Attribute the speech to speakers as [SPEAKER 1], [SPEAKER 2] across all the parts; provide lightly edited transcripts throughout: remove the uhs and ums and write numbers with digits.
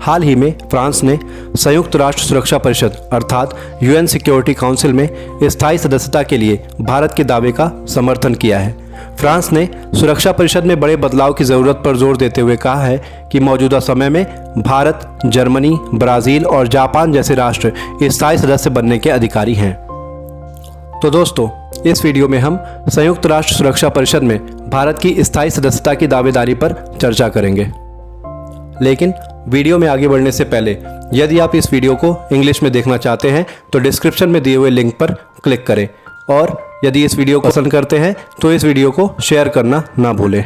[SPEAKER 1] हाल ही में फ्रांस ने संयुक्त राष्ट्र सुरक्षा परिषद अर्थात यूएन सिक्योरिटी काउंसिल में स्थायी सदस्यता के लिए भारत के दावे का समर्थन किया है। फ्रांस ने सुरक्षा परिषद में बड़े बदलाव की ज़रूरत पर जोर देते हुए कहा है कि मौजूदा समय में भारत, जर्मनी, ब्राज़ील और जापान जैसे राष्ट्र स्थायी सदस्य बनने के अधिकारी हैं। तो दोस्तों, इस वीडियो में हम संयुक्त राष्ट्र सुरक्षा परिषद में भारत की स्थायी सदस्यता की दावेदारी पर चर्चा करेंगे। लेकिन वीडियो में आगे बढ़ने से पहले यदि आप इस वीडियो को इंग्लिश में देखना चाहते हैं तो डिस्क्रिप्शन में दिए हुए लिंक पर क्लिक करें, और यदि इस वीडियो को पसंद करते हैं तो इस वीडियो को शेयर करना ना भूलें।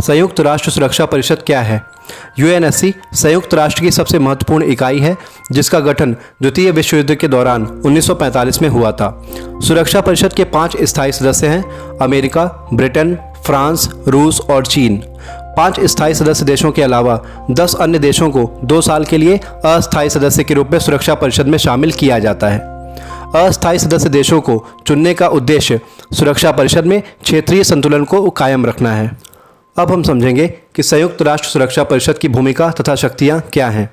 [SPEAKER 1] संयुक्त राष्ट्र सुरक्षा परिषद क्या है? यूएनएससी संयुक्त राष्ट्र की सबसे महत्वपूर्ण इकाई है जिसका गठन द्वितीय विश्व युद्ध के दौरान 1945 में हुआ था। सुरक्षा परिषद के 5 स्थायी सदस्य हैं: अमेरिका, ब्रिटेन, फ्रांस, रूस और चीन। 5 स्थायी सदस्य देशों के अलावा 10 अन्य देशों को 2 साल के लिए अस्थायी सदस्य के रूप में सुरक्षा परिषद में शामिल किया जाता है। अस्थायी सदस्य देशों को चुनने का उद्देश्य सुरक्षा परिषद में क्षेत्रीय संतुलन को कायम रखना है। अब हम समझेंगे कि संयुक्त राष्ट्र सुरक्षा परिषद की भूमिका तथा शक्तियाँ क्या हैं।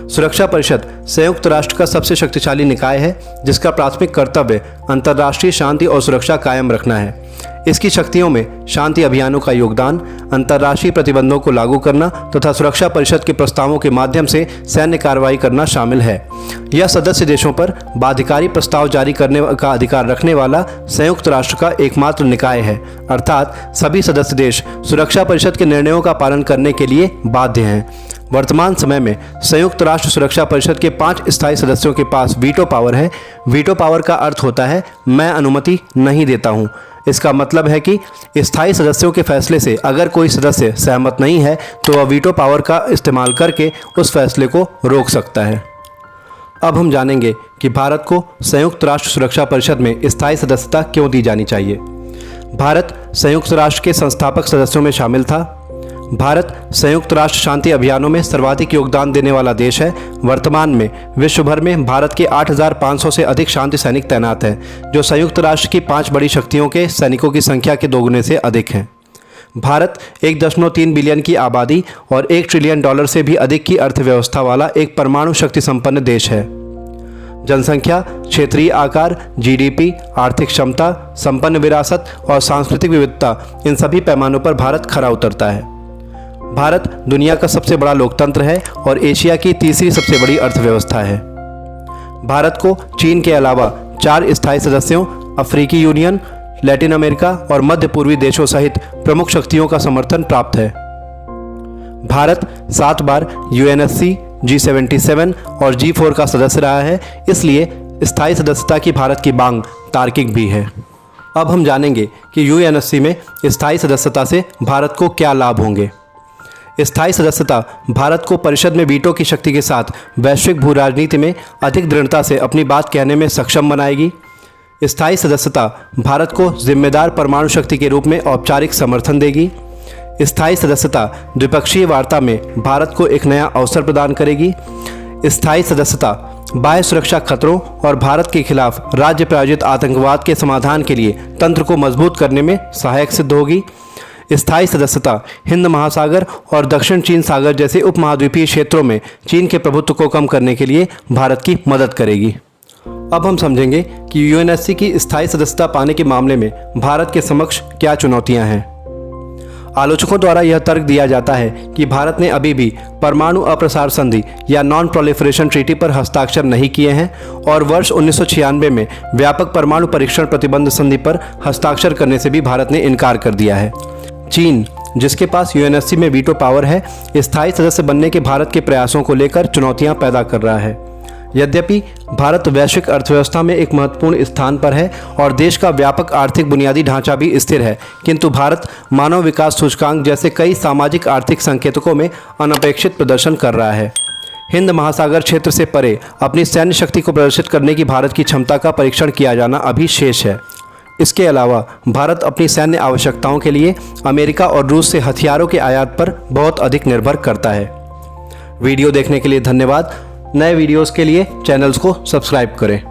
[SPEAKER 1] सुरक्षा परिषद संयुक्त राष्ट्र का सबसे शक्तिशाली निकाय है जिसका प्राथमिक कर्तव्य अंतर्राष्ट्रीय शांति और सुरक्षा कायम रखना है। इसकी शक्तियों में शांति अभियानों का योगदान, अंतर्राष्ट्रीय प्रतिबंधों को लागू करना तथा सुरक्षा परिषद के प्रस्तावों के माध्यम से सैन्य कार्रवाई करना शामिल है। यह सदस्य देशों पर बाध्यकारी प्रस्ताव जारी करने का अधिकार रखने वाला संयुक्त राष्ट्र का एकमात्र निकाय है, अर्थात सभी सदस्य देश सुरक्षा परिषद के निर्णयों का पालन करने के लिए बाध्य हैं। वर्तमान समय में संयुक्त राष्ट्र सुरक्षा परिषद के 5 स्थायी सदस्यों के पास वीटो पावर है। वीटो पावर का अर्थ होता है मैं अनुमति नहीं देता हूँ। इसका मतलब है कि स्थायी सदस्यों के फैसले से अगर कोई सदस्य सहमत नहीं है तो वह वीटो पावर का इस्तेमाल करके उस फैसले को रोक सकता है। अब हम जानेंगे कि भारत को संयुक्त राष्ट्र सुरक्षा परिषद में स्थायी सदस्यता क्यों दी जानी चाहिए। भारत संयुक्त राष्ट्र के संस्थापक सदस्यों में शामिल था। भारत संयुक्त राष्ट्र शांति अभियानों में सर्वाधिक योगदान देने वाला देश है। वर्तमान में विश्व भर में भारत के 8,500 से अधिक शांति सैनिक तैनात हैं, जो संयुक्त राष्ट्र की 5 बड़ी शक्तियों के सैनिकों की संख्या के 2 गुने से अधिक हैं। भारत 1.3 बिलियन की आबादी और $1 ट्रिलियन से भी अधिक की अर्थव्यवस्था वाला एक परमाणु शक्ति संपन्न देश है। जनसंख्या, क्षेत्रीय आकार, जीडीपी, आर्थिक क्षमता, संपन्न विरासत और सांस्कृतिक विविधता, इन सभी पैमानों पर भारत खरा उतरता है। भारत दुनिया का सबसे बड़ा लोकतंत्र है और एशिया की तीसरी सबसे बड़ी अर्थव्यवस्था है। भारत को चीन के अलावा 4 स्थायी सदस्यों, अफ्रीकी यूनियन, लैटिन अमेरिका और मध्य पूर्वी देशों सहित प्रमुख शक्तियों का समर्थन प्राप्त है। भारत 7 बार यूएनएससी, G77 और G4 का सदस्य रहा है, इसलिए स्थायी सदस्यता की भारत की मांग तार्किक भी है। अब हम जानेंगे कि यूएनएससी में स्थायी सदस्यता से भारत को क्या लाभ होंगे। स्थायी सदस्यता भारत को परिषद में वीटो की शक्ति के साथ वैश्विक भू राजनीति में अधिक दृढ़ता से अपनी बात कहने में सक्षम बनाएगी। स्थायी सदस्यता भारत को जिम्मेदार परमाणु शक्ति के रूप में औपचारिक समर्थन देगी। स्थायी सदस्यता द्विपक्षीय वार्ता में भारत को एक नया अवसर प्रदान करेगी। स्थायी सदस्यता बाह्य सुरक्षा खतरों और भारत के खिलाफ राज्य प्रायोजित आतंकवाद के समाधान के लिए तंत्र को मजबूत करने में सहायक सिद्ध होगी। स्थायी सदस्यता हिंद महासागर और दक्षिण चीन सागर जैसे उपमहाद्वीपीय क्षेत्रों में चीन के प्रभुत्व को कम करने के लिए भारत की मदद करेगी। अब हम समझेंगे कि यूएनएससी की स्थायी सदस्यता पाने के मामले में भारत के समक्ष क्या चुनौतियां हैं। आलोचकों द्वारा यह तर्क दिया जाता है कि भारत ने अभी भी परमाणु अप्रसार संधि या नॉन प्रोलिफरेशन ट्रीटी पर हस्ताक्षर नहीं किए हैं और वर्ष 1996 में व्यापक परमाणु परीक्षण प्रतिबंध संधि पर हस्ताक्षर करने से भी भारत ने इनकार कर दिया है। चीन, जिसके पास यूएनएससी में वीटो पावर है, स्थायी सदस्य बनने के भारत के प्रयासों को लेकर चुनौतियां पैदा कर रहा है। यद्यपि भारत वैश्विक अर्थव्यवस्था में एक महत्वपूर्ण स्थान पर है और देश का व्यापक आर्थिक बुनियादी ढांचा भी स्थिर है, किंतु भारत मानव विकास सूचकांक जैसे कई सामाजिक आर्थिक संकेतकों में अनपेक्षित प्रदर्शन कर रहा है। हिंद महासागर क्षेत्र से परे अपनी सैन्य शक्ति को प्रदर्शित करने की भारत की क्षमता का परीक्षण किया जाना अभी शेष है। इसके अलावा भारत अपनी सैन्य आवश्यकताओं के लिए अमेरिका और रूस से हथियारों के आयात पर बहुत अधिक निर्भर करता है। वीडियो देखने के लिए धन्यवाद। नए वीडियोस के लिए चैनल्स को सब्सक्राइब करें।